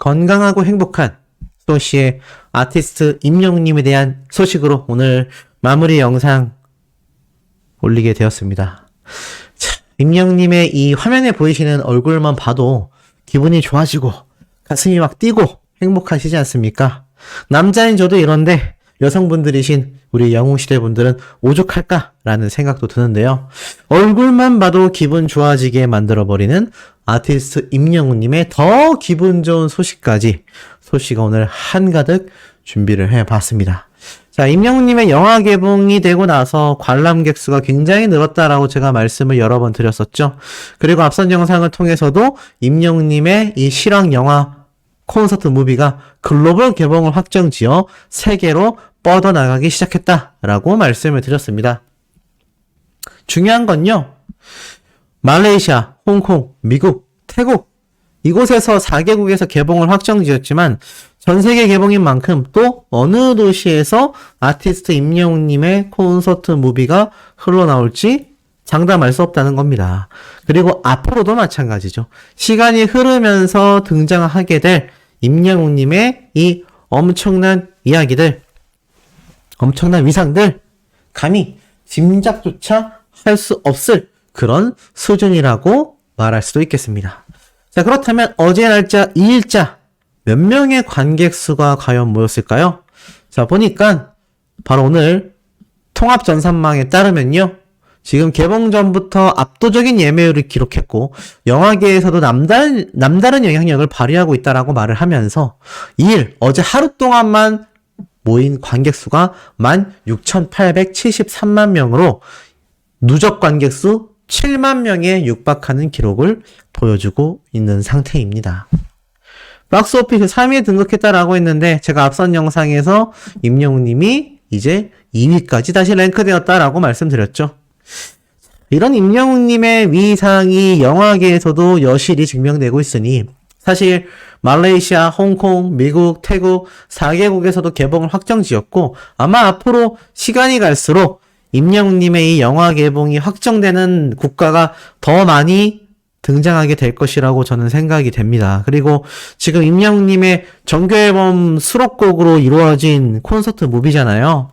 건강하고 행복한 소시의 아티스트 임영웅님에 대한 소식으로 오늘 마무리 영상 올리게 되었습니다. 자, 임영웅님의 이 화면에 보이시는 얼굴만 봐도 기분이 좋아지고 가슴이 막 뛰고 행복하시지 않습니까? 남자인 저도 이런데 여성분들이신 우리 영웅시대 분들은 오죽할까라는 생각도 드는데요. 얼굴만 봐도 기분 좋아지게 만들어버리는 아티스트 임영웅님의 더 기분 좋은 소식까지 소식을 오늘 한가득 준비를 해봤습니다. 자, 임영웅님의 영화 개봉이 되고 나서 관람객 수가 굉장히 늘었다라고 제가 말씀을 여러 번 드렸었죠. 그리고 앞선 영상을 통해서도 임영웅님의 이 실황 영화 콘서트 무비가 글로벌 개봉을 확정지어 세계로 뻗어나가기 시작했다라고 말씀을 드렸습니다. 중요한 건요, 말레이시아, 홍콩, 미국, 태국 이곳에서 4개국에서 개봉을 확정지었지만 전 세계 개봉인 만큼 또 어느 도시에서 아티스트 임영웅님의 콘서트 무비가 흘러나올지 장담할 수 없다는 겁니다. 그리고 앞으로도 마찬가지죠. 시간이 흐르면서 등장하게 될 임영웅님의 이 엄청난 이야기들, 엄청난 위상들, 감히 짐작조차 할 수 없을 그런 수준이라고 말할 수도 있겠습니다. 자, 그렇다면 어제 날짜 2일자 몇 명의 관객 수가 과연 모였을까요? 자, 보니까 바로 오늘 통합전산망에 따르면요, 지금 개봉 전부터 압도적인 예매율을 기록했고 영화계에서도 남다른 영향력을 발휘하고 있다라고 말을 하면서 2일 어제 하루 동안만 모인 관객 수가 16,873만 명으로 누적 관객 수 7만 명에 육박하는 기록을 보여주고 있는 상태입니다. 박스오피스 3위에 등극했다라고 했는데 제가 앞선 영상에서 임영웅님이 이제 2위까지 다시 랭크되었다라고 말씀드렸죠. 이런 임영웅님의 위상이 영화계에서도 여실히 증명되고 있으니 사실 말레이시아, 홍콩, 미국, 태국 4개국에서도 개봉을 확정지었고 아마 앞으로 시간이 갈수록 임영웅님의 이 영화 개봉이 확정되는 국가가 더 많이 등장하게 될 것이라고 저는 생각이 됩니다. 그리고 지금 임영웅님의 정규앨범 수록곡으로 이루어진 콘서트 무비잖아요.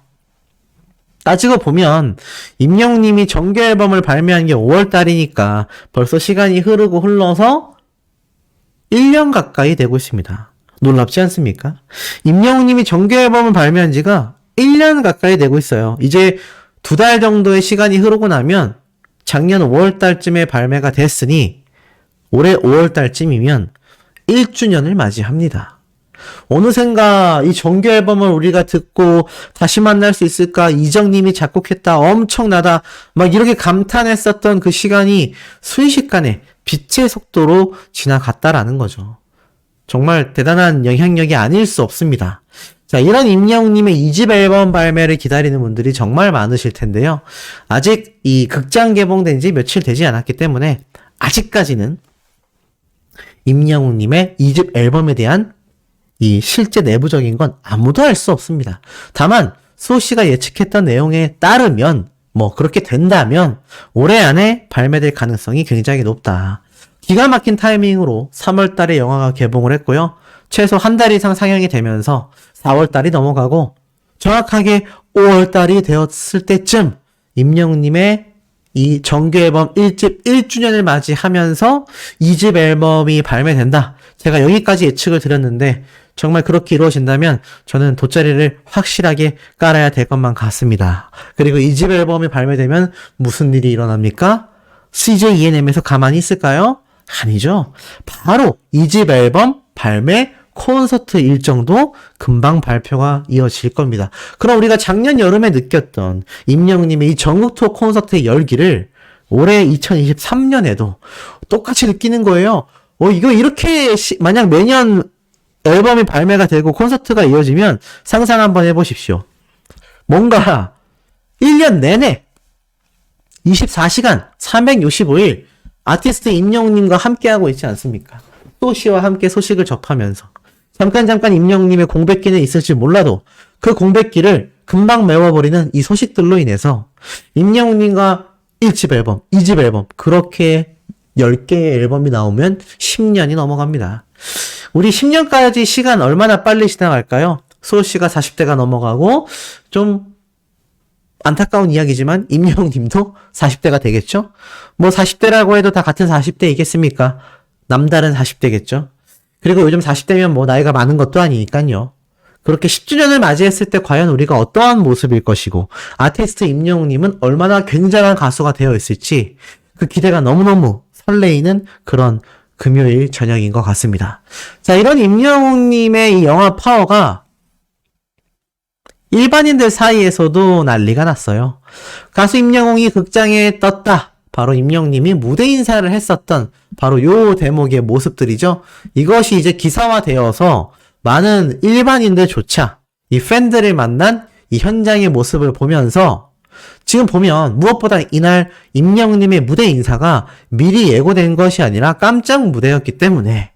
따지고 보면 임영웅님이 정규앨범을 발매한 게 5월달이니까 벌써 시간이 흐르고 흘러서 1년 가까이 되고 있습니다. 놀랍지 않습니까? 임영웅님이 정규앨범을 발매한 지가 1년 가까이 되고 있어요. 이제 2달 정도의 시간이 흐르고 나면 작년 5월달쯤에 발매가 됐으니 올해 5월달쯤이면 1주년을 맞이합니다. 어느샌가 이 정규 앨범을 우리가 듣고 다시 만날 수 있을까? 이정님이 작곡했다. 엄청나다. 막 이렇게 감탄했었던 그 시간이 순식간에 빛의 속도로 지나갔다라는 거죠. 정말 대단한 영향력이 아닐 수 없습니다. 자, 이런 임영웅님의 2집 앨범 발매를 기다리는 분들이 정말 많으실 텐데요. 아직 이 극장 개봉된 지 며칠 되지 않았기 때문에 아직까지는 임영웅님의 2집 앨범에 대한 이 실제 내부적인 건 아무도 알 수 없습니다. 다만 소씨가 예측했던 내용에 따르면 그렇게 된다면 올해 안에 발매될 가능성이 굉장히 높다. 기가 막힌 타이밍으로 3월 달에 영화가 개봉을 했고요. 최소 한 달 이상 상영이 되면서 4월 달이 넘어가고 정확하게 5월 달이 되었을 때쯤 임영웅님의 이 정규 앨범 1집 1주년을 맞이하면서 2집 앨범이 발매된다. 제가 여기까지 예측을 드렸는데 정말 그렇게 이루어진다면 저는 돗자리를 확실하게 깔아야 될 것만 같습니다. 그리고 2집 앨범이 발매되면 무슨 일이 일어납니까? CJ ENM에서 가만히 있을까요? 아니죠. 바로 2집 앨범 발매 콘서트 일정도 금방 발표가 이어질 겁니다. 그럼 우리가 작년 여름에 느꼈던 임영웅님의 이 전국 투어 콘서트의 열기를 올해 2023년에도 똑같이 느끼는 거예요. 이거 이렇게 만약 매년 앨범이 발매가 되고 콘서트가 이어지면 상상 한번 해보십시오. 뭔가 1년 내내 24시간 365일 아티스트 임영웅님과 함께하고 있지 않습니까? 소씨와 함께 소식을 접하면서 잠깐 임영웅님의 공백기는 있을지 몰라도 그 공백기를 금방 메워버리는 이 소식들로 인해서 임영웅님과 1집 앨범, 2집 앨범 그렇게 10개의 앨범이 나오면 10년이 넘어갑니다. 우리 10년까지 시간 얼마나 빨리 지나갈까요? 소씨가 40대가 넘어가고, 좀 안타까운 이야기지만 임영웅님도 40대가 되겠죠? 뭐 40대라고 해도 다 같은 40대이겠습니까? 남다른 40대겠죠? 그리고 요즘 40대면 뭐 나이가 많은 것도 아니니까요. 그렇게 10주년을 맞이했을 때 과연 우리가 어떠한 모습일 것이고, 아티스트 임영웅님은 얼마나 굉장한 가수가 되어 있을지 그 기대가 너무너무 설레이는 그런 금요일 저녁인 것 같습니다. 자, 이런 임영웅님의 이 영화 파워가 일반인들 사이에서도 난리가 났어요. 가수 임영웅이 극장에 떴다. 바로 임영웅님이 무대 인사를 했었던 바로 요 대목의 모습들이죠. 이것이 이제 기사화되어서 많은 일반인들조차 이 팬들을 만난 이 현장의 모습을 보면서 지금 보면 무엇보다 이날 임영웅님의 무대 인사가 미리 예고된 것이 아니라 깜짝 무대였기 때문에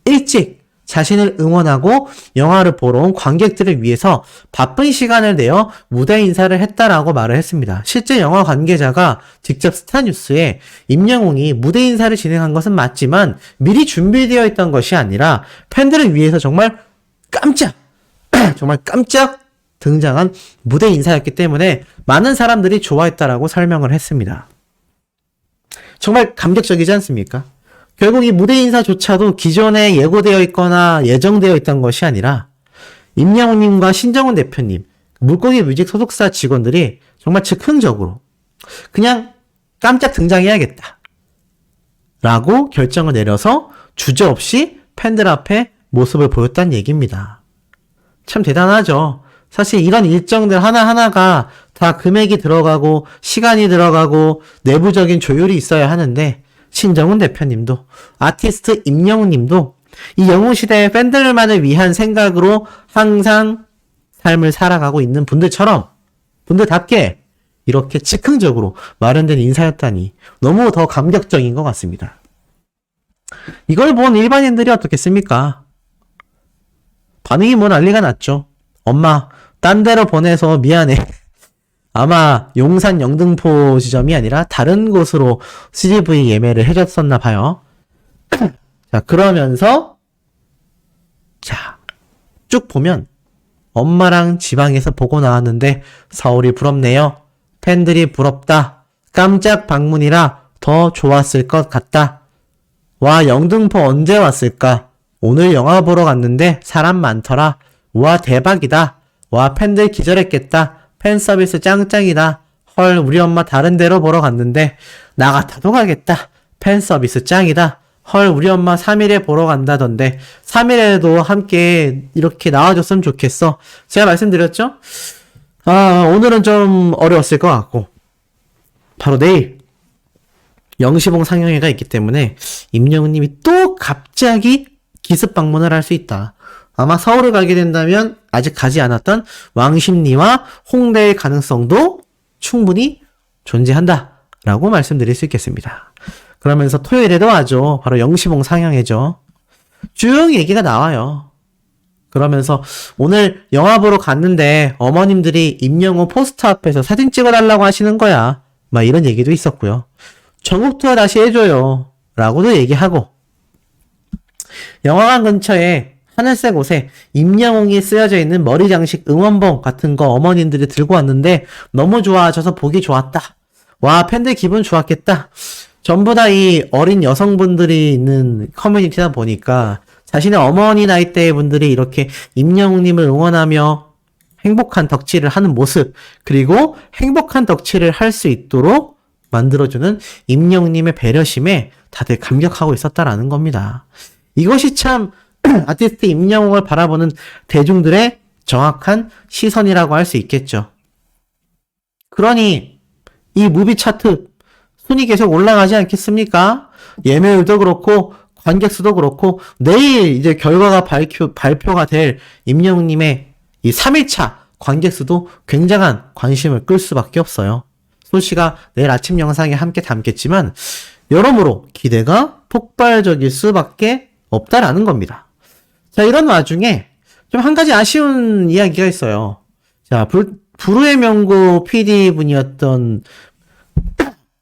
일찍 자신을 응원하고 영화를 보러 온 관객들을 위해서 바쁜 시간을 내어 무대 인사를 했다라고 말을 했습니다. 실제 영화 관계자가 직접 스타뉴스에 임영웅이 무대 인사를 진행한 것은 맞지만 미리 준비되어 있던 것이 아니라 팬들을 위해서 정말 깜짝 등장한 무대 인사였기 때문에 많은 사람들이 좋아했다라고 설명을 했습니다. 정말 감격적이지 않습니까? 결국 이 무대 인사조차도 기존에 예고되어 있거나 예정되어 있던 것이 아니라 임영웅님과 신정훈 대표님, 물고기 뮤직 소속사 직원들이 정말 즉흥적으로 그냥 깜짝 등장해야겠다 라고 결정을 내려서 주저없이 팬들 앞에 모습을 보였다는 얘기입니다. 참 대단하죠. 사실 이런 일정들 하나하나가 다 금액이 들어가고 시간이 들어가고 내부적인 조율이 있어야 하는데 신정훈 대표님도 아티스트 임영웅님도 이 영웅시대의 팬들만을 위한 생각으로 항상 삶을 살아가고 있는 분들답게 이렇게 즉흥적으로 마련된 인사였다니 너무 더 감격적인 것 같습니다. 이걸 본 일반인들이 어떻겠습니까? 반응이 뭐 난리가 났죠. 엄마, 딴 데로 보내서 미안해. 아마 용산 영등포 지점이 아니라 다른 곳으로 CGV 예매를 해줬었나 봐요. 자, 그러면서 쭉 보면 엄마랑 지방에서 보고 나왔는데 서울이 부럽네요. 팬들이 부럽다. 깜짝 방문이라 더 좋았을 것 같다. 와, 영등포 언제 왔을까? 오늘 영화 보러 갔는데 사람 많더라. 와, 대박이다. 와, 팬들 기절했겠다. 팬 서비스 짱짱이다. 헐, 우리 엄마 다른 데로 보러 갔는데 나 같아도 가겠다. 팬 서비스 짱이다. 헐, 우리 엄마 3일에 보러 간다던데 3일에도 함께 이렇게 나와줬으면 좋겠어. 제가 말씀드렸죠? 오늘은 좀 어려웠을 것 같고 바로 내일 영시봉 상영회가 있기 때문에 임영웅님이 또 갑자기 기습 방문을 할 수 있다. 아마 서울을 가게 된다면 아직 가지 않았던 왕십리와 홍대의 가능성도 충분히 존재한다라고 말씀드릴 수 있겠습니다. 그러면서 토요일에도 와죠. 바로 영시봉 상영회죠. 쭉 얘기가 나와요. 그러면서 오늘 영화 보러 갔는데 어머님들이 임영웅 포스터 앞에서 사진 찍어달라고 하시는 거야. 막 이런 얘기도 있었고요. 전국 투어 다시 해줘요. 라고도 얘기하고 영화관 근처에 하늘색 옷에 임영웅이 쓰여져 있는 머리 장식 응원봉 같은 거 어머님들이 들고 왔는데 너무 좋아하셔서 보기 좋았다. 와, 팬들 기분 좋았겠다. 전부 다 이 어린 여성분들이 있는 커뮤니티다 보니까 자신의 어머니 나이대의 분들이 이렇게 임영웅님을 응원하며 행복한 덕질을 하는 모습, 그리고 행복한 덕질을 할 수 있도록 만들어주는 임영웅님의 배려심에 다들 감격하고 있었다라는 겁니다. 이것이 참 아티스트 임영웅을 바라보는 대중들의 정확한 시선이라고 할 수 있겠죠. 그러니 이 무비 차트 순위 계속 올라가지 않겠습니까? 예매율도 그렇고 관객 수도 그렇고 내일 이제 결과가 발표가 될 임영웅님의 이 3일차 관객 수도 굉장한 관심을 끌 수밖에 없어요. 소씨가 내일 아침 영상에 함께 담겠지만 여러모로 기대가 폭발적일 수밖에 없다라는 겁니다. 자, 이런 와중에 좀 한 가지 아쉬운 이야기가 있어요. 자, 불후의 명곡 PD분이었던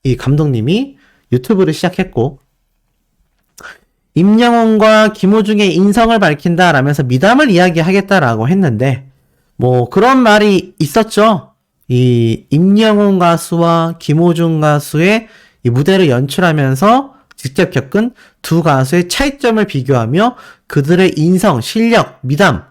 이 감독님이 유튜브를 시작했고 임영웅과 김호중의 인성을 밝힌다라면서 미담을 이야기하겠다라고 했는데, 뭐 그런 말이 있었죠. 이 임영웅 가수와 김호중 가수의 이 무대를 연출하면서 직접 겪은 두 가수의 차이점을 비교하며 그들의 인성, 실력, 미담,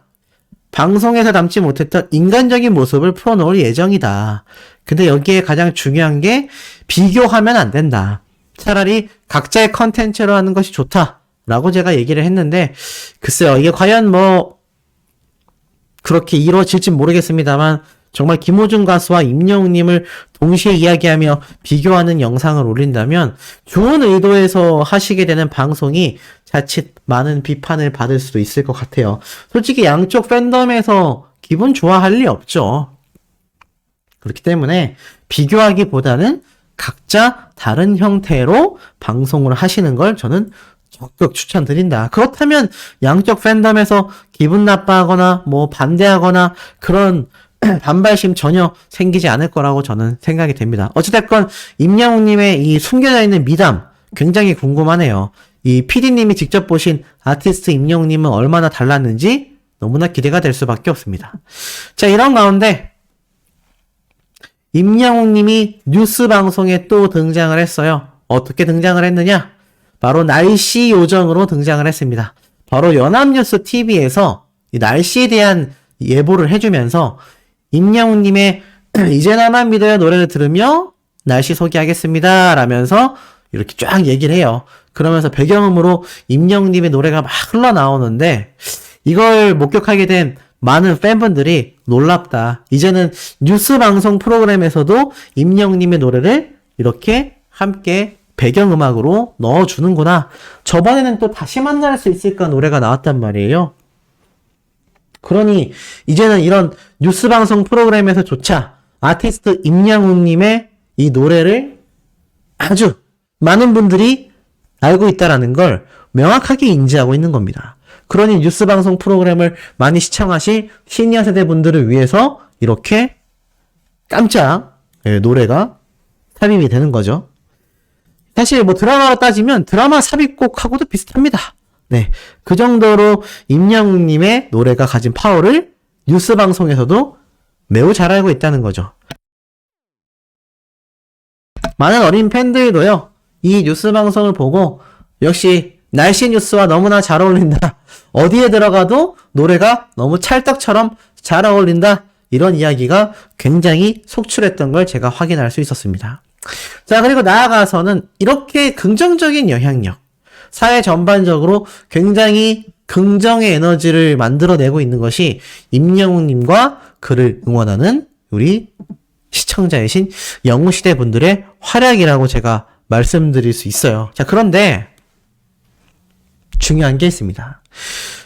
방송에서 담지 못했던 인간적인 모습을 풀어놓을 예정이다. 근데 여기에 가장 중요한 게 비교하면 안 된다. 차라리 각자의 컨텐츠로 하는 것이 좋다라고 제가 얘기를 했는데, 글쎄요, 이게 과연 뭐 그렇게 이루어질진 모르겠습니다만, 정말 김호중 가수와 임영웅님을 동시에 이야기하며 비교하는 영상을 올린다면 좋은 의도에서 하시게 되는 방송이 자칫 많은 비판을 받을 수도 있을 것 같아요. 솔직히 양쪽 팬덤에서 기분 좋아할 리 없죠. 그렇기 때문에 비교하기보다는 각자 다른 형태로 방송을 하시는 걸 저는 적극 추천드린다. 그렇다면 양쪽 팬덤에서 기분 나빠하거나 뭐 반대하거나 그런 반발심 전혀 생기지 않을 거라고 저는 생각이 됩니다. 어찌됐건 임영웅님의 이 숨겨져 있는 미담 굉장히 궁금하네요. 이 PD님이 직접 보신 아티스트 임영웅님은 얼마나 달랐는지 너무나 기대가 될 수밖에 없습니다. 자, 이런 가운데 임영웅님이 뉴스 방송에 또 등장을 했어요. 어떻게 등장을 했느냐? 바로 날씨 요정으로 등장을 했습니다. 바로 연합뉴스 TV에서 이 날씨에 대한 예보를 해주면서 임영웅님의 이제 나만 믿어요 노래를 들으며 날씨 소개하겠습니다 라면서 이렇게 쫙 얘기를 해요. 그러면서 배경음으로 임영웅님의 노래가 막 흘러나오는데, 이걸 목격하게 된 많은 팬분들이 놀랍다. 이제는 뉴스 방송 프로그램에서도 임영웅님의 노래를 이렇게 함께 배경음악으로 넣어주는구나. 저번에는 또 다시 만날 수 있을까 노래가 나왔단 말이에요. 그러니 이제는 이런 뉴스 방송 프로그램에서조차 아티스트 임영웅님의 이 노래를 아주 많은 분들이 알고 있다라는 걸 명확하게 인지하고 있는 겁니다. 그러니 뉴스 방송 프로그램을 많이 시청하실 시니어 세대 분들을 위해서 이렇게 깜짝 노래가 삽입이 되는 거죠. 사실 뭐 드라마로 따지면 드라마 삽입곡하고도 비슷합니다. 네, 그 정도로 임영웅님의 노래가 가진 파워를 뉴스 방송에서도 매우 잘 알고 있다는 거죠. 많은 어린 팬들도요, 이 뉴스 방송을 보고 역시 날씨 뉴스와 너무나 잘 어울린다. 어디에 들어가도 노래가 너무 찰떡처럼 잘 어울린다. 이런 이야기가 굉장히 속출했던 걸 제가 확인할 수 있었습니다. 자, 그리고 나아가서는 이렇게 긍정적인 영향력, 사회 전반적으로 굉장히 긍정의 에너지를 만들어내고 있는 것이 임영웅님과 그를 응원하는 우리 시청자이신 영웅시대 분들의 활약이라고 제가 말씀드릴 수 있어요. 자, 그런데 중요한 게 있습니다.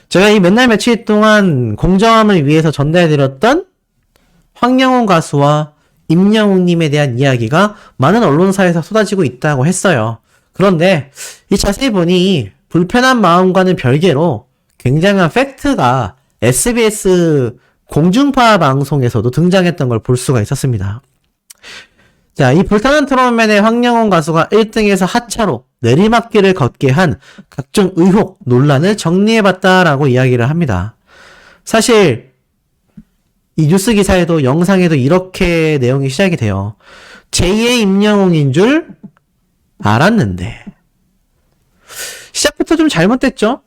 제가 이 몇 날 며칠 동안 공정함을 위해서 전달해드렸던 황영훈 가수와 임영웅님에 대한 이야기가 많은 언론사에서 쏟아지고 있다고 했어요. 그런데 이 자세히 보니 불편한 마음과는 별개로 굉장한 팩트가 SBS 공중파 방송에서도 등장했던 걸 볼 수가 있었습니다. 자, 이 불타는 트롯맨의 황영훈 가수가 1등에서 하차로 내리막길을 걷게 한 각종 의혹, 논란을 정리해봤다라고 이야기를 합니다. 사실 이 뉴스 기사에도 영상에도 이렇게 내용이 시작이 돼요. 제2의 임영웅인 줄 알았는데. 시작부터 좀 잘못됐죠?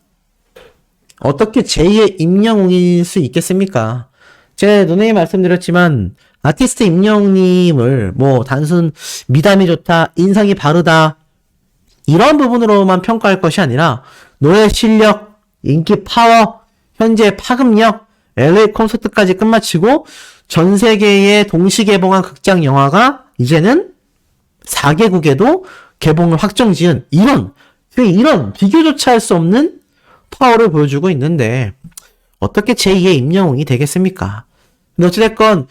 어떻게 제2의 임영웅일 수 있겠습니까? 제가 누누이 말씀드렸지만 아티스트 임영웅님을 뭐 단순 미담이 좋다, 인상이 바르다 이런 부분으로만 평가할 것이 아니라 노래 실력, 인기 파워, 현재 파급력, LA 콘서트까지 끝마치고 전 세계에 동시 개봉한 극장 영화가 이제는 4개국에도 개봉을 확정지은 이런 비교조차 할 수 없는 파워를 보여주고 있는데 어떻게 제2의 임영웅이 되겠습니까? 근데 어찌됐건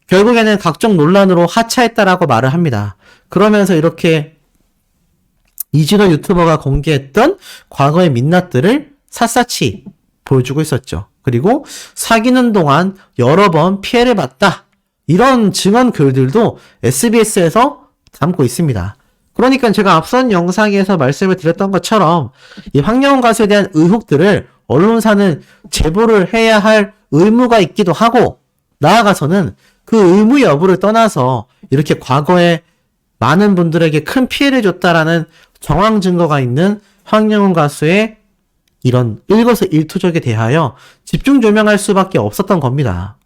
결국에는 각종 논란으로 하차했다라고 말을 합니다. 그러면서 이렇게 이진호 유튜버가 공개했던 과거의 민낯들을 샅샅이 보여주고 있었죠. 그리고 사귀는 동안 여러 번 피해를 봤다. 이런 증언 글들도 SBS에서 담고 있습니다. 그러니까 제가 앞선 영상에서 말씀을 드렸던 것처럼 이 황영훈 가수에 대한 의혹들을 언론사는 제보를 해야 할 의무가 있기도 하고, 나아가서는 그 의무 여부를 떠나서 이렇게 과거에 많은 분들에게 큰 피해를 줬다라는 정황 증거가 있는 황영훈 가수의 이런 일거수일투족에 대하여 집중 조명할 수밖에 없었던 겁니다.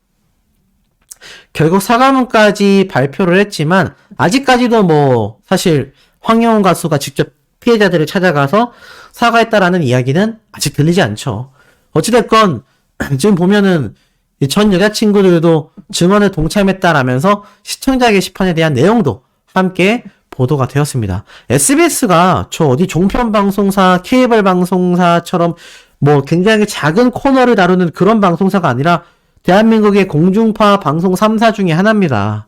결국 사과문까지 발표를 했지만 아직까지도 뭐 사실 황영훈 가수가 직접 피해자들을 찾아가서 사과했다라는 이야기는 아직 들리지 않죠. 어찌됐건 지금 보면은 전 여자친구들도 증언에 동참했다라면서 시청자 게시판에 대한 내용도 함께 보도가 되었습니다. SBS가 저 어디 종편 방송사, 케이블 방송사처럼 뭐 굉장히 작은 코너를 다루는 그런 방송사가 아니라 대한민국의 공중파 방송 3사 중에 하나입니다.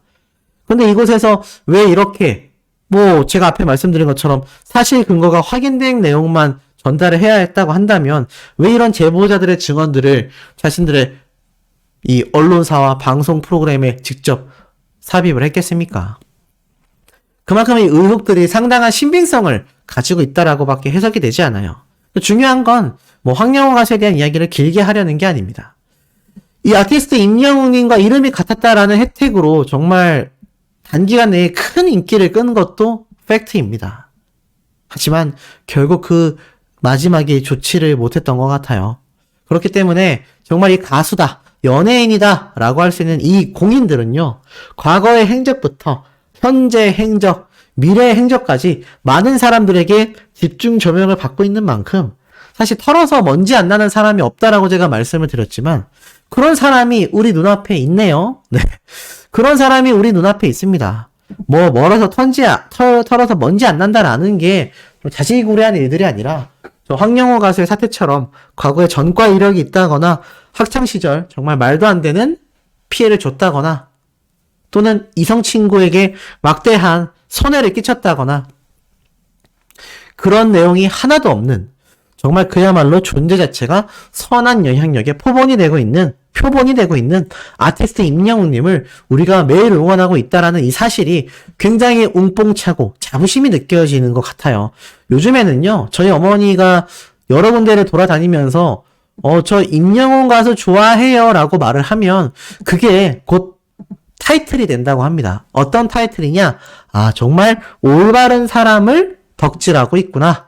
근데 이곳에서 왜 이렇게 뭐 제가 앞에 말씀드린 것처럼 사실 근거가 확인된 내용만 전달을 해야 했다고 한다면 왜 이런 제보자들의 증언들을 자신들의 이 언론사와 방송 프로그램에 직접 삽입을 했겠습니까? 그만큼 이 의혹들이 상당한 신빙성을 가지고 있다라고밖에 해석이 되지 않아요. 중요한 건 뭐 황영훈 가수에 대한 이야기를 길게 하려는 게 아닙니다. 이 아티스트 임영웅님과 이름이 같았다라는 혜택으로 정말 단기간 내에 큰 인기를 끈 것도 팩트입니다. 하지만 결국 그 마지막에 좋지를 못했던 것 같아요. 그렇기 때문에 정말 이 가수다, 연예인이다 라고 할 수 있는 이 공인들은요, 과거의 행적부터 현재 행적, 미래의 행적까지 많은 사람들에게 집중 조명을 받고 있는 만큼 사실 털어서 먼지 안 나는 사람이 없다라고 제가 말씀을 드렸지만 그런 사람이 우리 눈앞에 있네요. 네. 그런 사람이 우리 눈앞에 있습니다. 뭐 멀어서 털어서 먼지 안 난다라는 게 자지구레한 일들이 아니라 저 황영호 가수의 사태처럼 과거에 전과 이력이 있다거나 학창시절 정말 말도 안 되는 피해를 줬다거나 또는 이성 친구에게 막대한 손해를 끼쳤다거나 그런 내용이 하나도 없는 정말 그야말로 존재 자체가 선한 영향력에 표본이 되고 있는 아티스트 임영웅님을 우리가 매일 응원하고 있다라는 이 사실이 굉장히 웅뽕차고 자부심이 느껴지는 것 같아요. 요즘에는요, 저희 어머니가 여러 군데를 돌아다니면서 저 임영웅 가수 좋아해요 라고 말을 하면 그게 곧 타이틀이 된다고 합니다. 어떤 타이틀이냐? 아, 정말 올바른 사람을 덕질하고 있구나.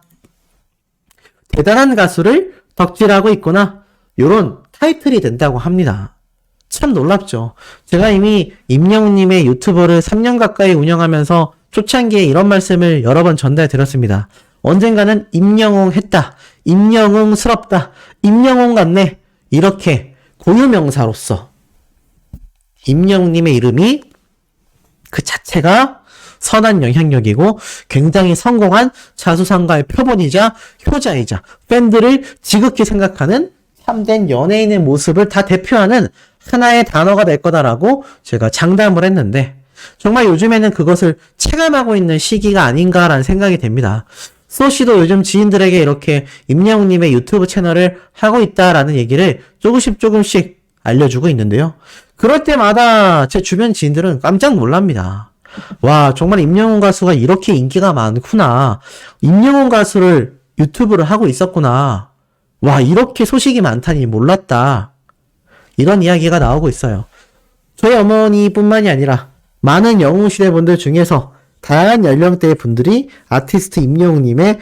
대단한 가수를 덕질하고 있구나. 요런 타이틀이 된다고 합니다. 참 놀랍죠. 제가 이미 임영웅님의 유튜버를 3년 가까이 운영하면서 초창기에 이런 말씀을 여러 번 전달드렸습니다. 언젠가는 임영웅 했다. 임영웅스럽다. 임영웅 같네. 이렇게 고유명사로서 임영웅님의 이름이 그 자체가 선한 영향력이고 굉장히 성공한 자수성가의 표본이자 효자이자 팬들을 지극히 생각하는 참된 연예인의 모습을 다 대표하는 하나의 단어가 될 거다라고 제가 장담을 했는데 정말 요즘에는 그것을 체감하고 있는 시기가 아닌가라는 생각이 됩니다. 소씨도 요즘 지인들에게 이렇게 임영웅님의 유튜브 채널을 하고 있다라는 얘기를 조금씩 알려주고 있는데요. 그럴 때마다 제 주변 지인들은 깜짝 놀랍니다. 와, 정말 임영웅 가수가 이렇게 인기가 많구나. 임영웅 가수를 유튜브를 하고 있었구나. 와, 이렇게 소식이 많다니 몰랐다. 이런 이야기가 나오고 있어요. 저희 어머니뿐만이 아니라 많은 영웅시대 분들 중에서 다양한 연령대의 분들이 아티스트 임영웅님의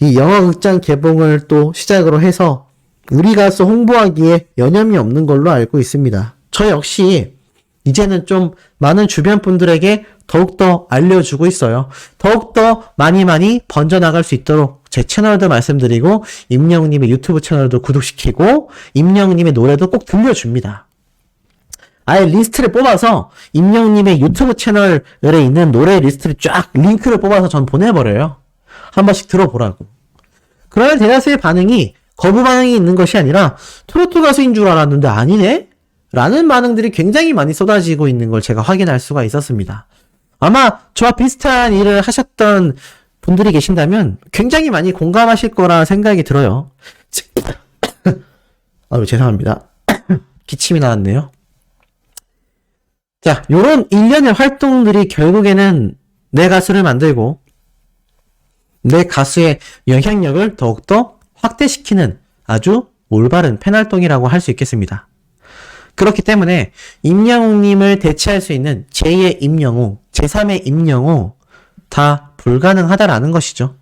이 영화극장 개봉을 또 시작으로 해서 우리 가수 홍보하기에 여념이 없는 걸로 알고 있습니다. 저 역시 이제는 좀 많은 주변 분들에게 더욱더 알려주고 있어요. 더욱더 많이 번져나갈 수 있도록 제 채널도 말씀드리고 임영웅님의 유튜브 채널도 구독시키고 임영웅님의 노래도 꼭 들려줍니다. 아예 리스트를 뽑아서 임영웅님의 유튜브 채널에 있는 노래 리스트를 쫙 링크를 뽑아서 전 보내버려요. 한 번씩 들어보라고. 그러면 대다수의 반응이 거부 반응이 있는 것이 아니라 트로트 가수인 줄 알았는데 아니네? 라는 반응들이 굉장히 많이 쏟아지고 있는 걸 제가 확인할 수가 있었습니다. 아마 저와 비슷한 일을 하셨던 분들이 계신다면 굉장히 많이 공감하실 거라 생각이 들어요. 아유, 죄송합니다. 기침이 나왔네요. 자, 요런 일련의 활동들이 결국에는 내 가수를 만들고 내 가수의 영향력을 더욱더 확대시키는 아주 올바른 패널동이라고 할 수 있겠습니다. 그렇기 때문에 임영웅님을 대체할 수 있는 제2의 임영웅, 제3의 임영웅 다 불가능하다라는 것이죠.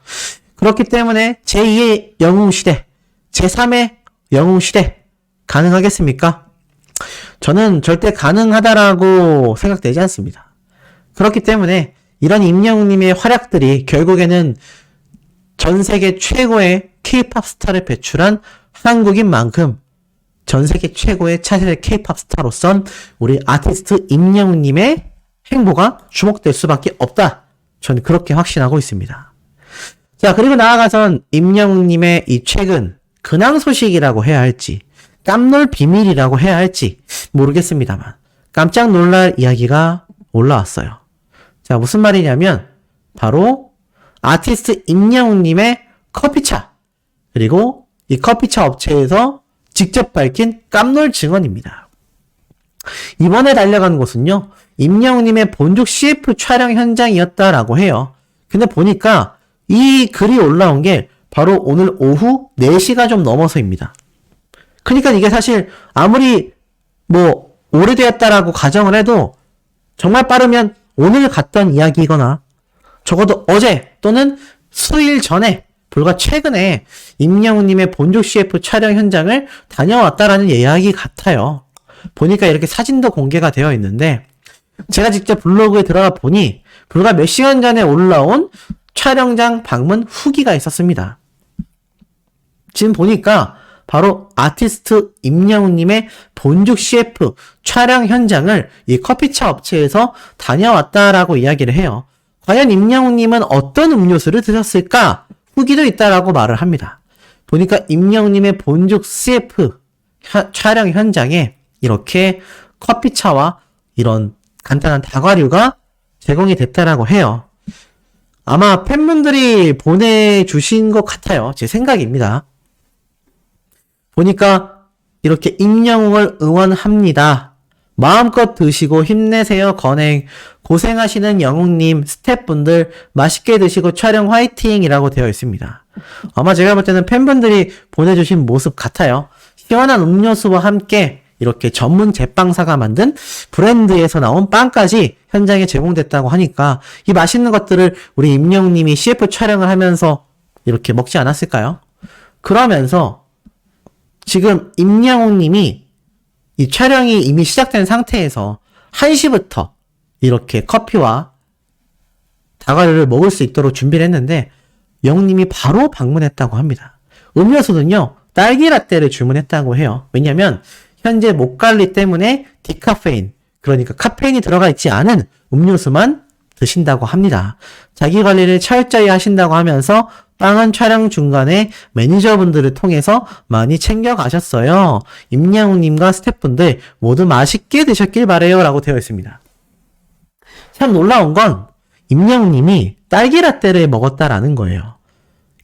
그렇기 때문에 제2의 영웅시대, 제3의 영웅시대 가능하겠습니까? 저는 절대 가능하다라고 생각되지 않습니다. 그렇기 때문에 이런 임영웅님의 활약들이 결국에는 전 세계 최고의 K-POP 스타를 배출한 한국인 만큼 전 세계 최고의 차세대 K-POP 스타로선 우리 아티스트 임영웅님의 행보가 주목될 수밖에 없다. 저는 그렇게 확신하고 있습니다. 자, 그리고 나아가선 임영웅님의 이 최근 근황 소식이라고 해야 할지 깜놀 비밀이라고 해야 할지 모르겠습니다만 깜짝 놀랄 이야기가 올라왔어요. 자, 무슨 말이냐면 바로 아티스트 임영웅님의 커피차 그리고 이 커피차 업체에서 직접 밝힌 깜놀 증언입니다. 이번에 달려간 곳은요, 임영웅님의 본죽 CF 촬영 현장이었다라고 해요. 근데 보니까 이 글이 올라온 게 바로 오늘 오후 4시가 좀 넘어서입니다. 그러니까 이게 사실 아무리 뭐 오래되었다라고 가정을 해도 정말 빠르면 오늘 갔던 이야기이거나 적어도 어제 또는 수일 전에 불과 최근에 임영웅님의 본죽 CF 촬영 현장을 다녀왔다라는 이야기 같아요. 보니까 이렇게 사진도 공개가 되어 있는데 제가 직접 블로그에 들어가 보니 불과 몇 시간 전에 올라온 촬영장 방문 후기가 있었습니다. 지금 보니까 바로 아티스트 임영웅님의 본죽 CF 촬영 현장을 이 커피차 업체에서 다녀왔다라고 이야기를 해요. 과연 임영웅님은 어떤 음료수를 드셨을까? 후기도 있다라고 말을 합니다. 보니까 임영웅님의 본죽 CF 촬영 현장에 이렇게 커피차와 이런 간단한 다과류가 제공이 됐다라고 해요. 아마 팬분들이 보내주신 것 같아요. 제 생각입니다. 보니까 이렇게 임영웅을 응원합니다. 마음껏 드시고 힘내세요. 건행. 고생하시는 영웅님, 스태프분들 맛있게 드시고 촬영 화이팅이라고 되어 있습니다. 아마 제가 볼 때는 팬분들이 보내주신 모습 같아요. 시원한 음료수와 함께 이렇게 전문 제빵사가 만든 브랜드에서 나온 빵까지 현장에 제공됐다고 하니까 이 맛있는 것들을 우리 임영웅님이 CF 촬영을 하면서 이렇게 먹지 않았을까요? 그러면서 지금 임영웅님이 이 촬영이 이미 시작된 상태에서 1시부터 이렇게 커피와 다과류를 먹을 수 있도록 준비를 했는데 영웅님이 바로 방문했다고 합니다. 음료수는요, 딸기 라떼를 주문했다고 해요. 왜냐면 현재 목 관리 때문에 디카페인, 그러니까 카페인이 들어가 있지 않은 음료수만 드신다고 합니다. 자기 관리를 철저히 하신다고 하면서 빵은 촬영 중간에 매니저분들을 통해서 많이 챙겨가셨어요. 임영웅님과 스태프분들 모두 맛있게 드셨길 바래요 라고 되어 있습니다. 참 놀라운 건 임영웅님이 딸기 라떼를 먹었다라는 거예요.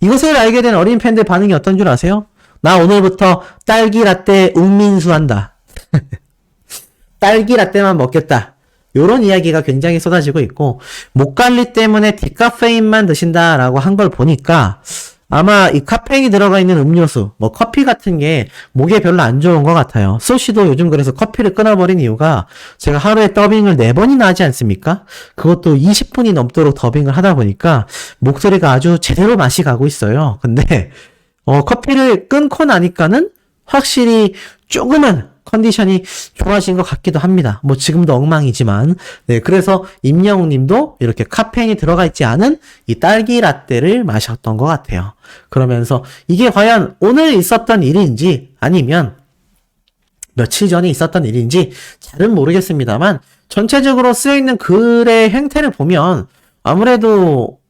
이것을 알게 된 어린 팬들 반응이 어떤 줄 아세요? 나 오늘부터 딸기 라떼 웅민수 한다. 딸기 라떼만 먹겠다. 요런 이야기가 굉장히 쏟아지고 있고, 목 관리 때문에 디카페인만 드신다라고 한 걸 보니까 아마 이 카페인이 들어가 있는 음료수, 뭐 커피 같은 게 목에 별로 안 좋은 것 같아요. 소시도 요즘 그래서 커피를 끊어버린 이유가 제가 하루에 더빙을 4번이나 하지 않습니까? 그것도 20분이 넘도록 더빙을 하다 보니까 목소리가 아주 제대로 맛이 가고 있어요. 근데 커피를 끊고 나니까는 확실히 조금은 컨디션이 좋아진 것 같기도 합니다. 뭐 지금도 엉망이지만. 네, 그래서 임영웅 님도 이렇게 카페인이 들어가 있지 않은 이 딸기 라떼를 마셨던 것 같아요. 그러면서 이게 과연 오늘 있었던 일인지 아니면 며칠 전에 있었던 일인지 잘은 모르겠습니다만 전체적으로 쓰여있는 글의 행태를 보면 아무래도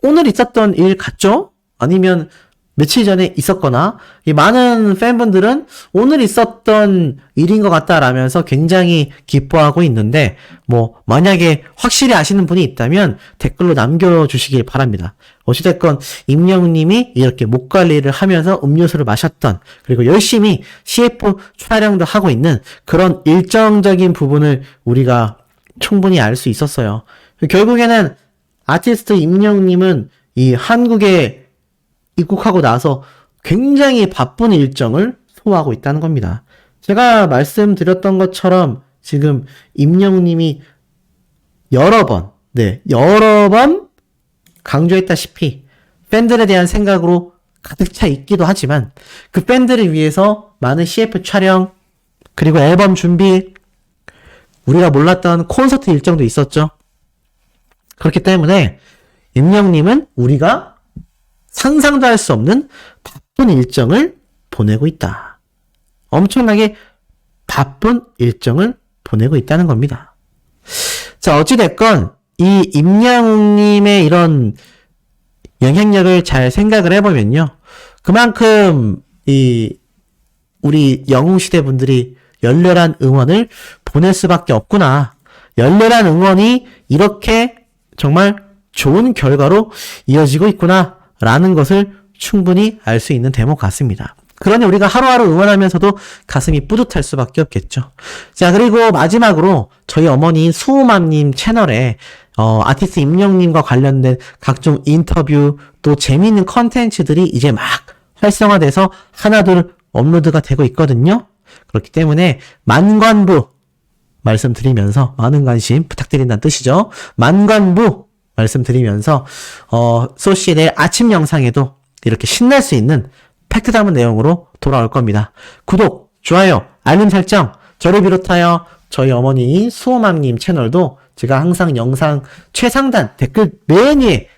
오늘 있었던 일 같죠? 아니면 며칠 전에 있었거나 이 많은 팬분들은 오늘 있었던 일인 것 같다라면서 굉장히 기뻐하고 있는데 뭐 만약에 확실히 아시는 분이 있다면 댓글로 남겨주시길 바랍니다. 어찌됐건 임영웅님이 이렇게 목 관리를 하면서 음료수를 마셨던 그리고 열심히 CF 촬영도 하고 있는 그런 일정적인 부분을 우리가 충분히 알 수 있었어요. 결국에는 아티스트 임영웅님은 이 한국에 입국하고 나서 굉장히 바쁜 일정을 소화하고 있다는 겁니다. 제가 말씀드렸던 것처럼 지금 임영님이 여러 번 강조했다시피 팬들에 대한 생각으로 가득 차 있기도 하지만 그 팬들을 위해서 많은 CF 촬영 그리고 앨범 준비 우리가 몰랐던 콘서트 일정도 있었죠. 그렇기 때문에 임영님은 우리가 상상도 할 수 없는 바쁜 일정을 보내고 있다. 엄청나게 바쁜 일정을 보내고 있다는 겁니다. 자, 어찌됐건 이 임영웅님의 이런 영향력을 잘 생각을 해보면요. 그만큼 우리 영웅시대 분들이 열렬한 응원을 보낼 수밖에 없구나. 열렬한 응원이 이렇게 정말 좋은 결과로 이어지고 있구나 라는 것을 충분히 알 수 있는 대목 같습니다. 그러니 우리가 하루하루 응원하면서도 가슴이 뿌듯할 수밖에 없겠죠. 자, 그리고 마지막으로 저희 어머니 수호맘님 채널에 아티스트 임영님과 관련된 각종 인터뷰 또 재미있는 컨텐츠들이 이제 막 활성화돼서 하나둘 업로드가 되고 있거든요. 그렇기 때문에 만관부 말씀드리면서 많은 관심 부탁드린다는 뜻이죠. 만관부 말씀드리면서 소시의 내일 아침 영상에도 이렇게 신날 수 있는 팩트 담은 내용으로 돌아올 겁니다. 구독, 좋아요, 알림 설정 저를 비롯하여 저희 어머니 수호맘님 채널도 제가 항상 영상 최상단 댓글 맨 위에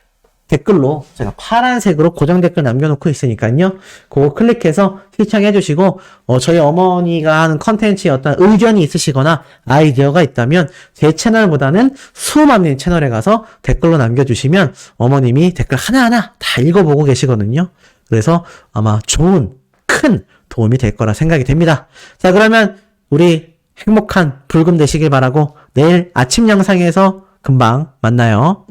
댓글로 제가 파란색으로 고정 댓글 남겨놓고 있으니까요. 그거 클릭해서 시청해 주시고 저희 어머니가 하는 컨텐츠에 어떤 의견이 있으시거나 아이디어가 있다면 제 채널보다는 수호맘님 채널에 가서 댓글로 남겨주시면 어머님이 댓글 하나하나 다 읽어보고 계시거든요. 그래서 아마 좋은 큰 도움이 될 거라 생각이 됩니다. 자, 그러면 우리 행복한 불금 되시길 바라고 내일 아침 영상에서 금방 만나요.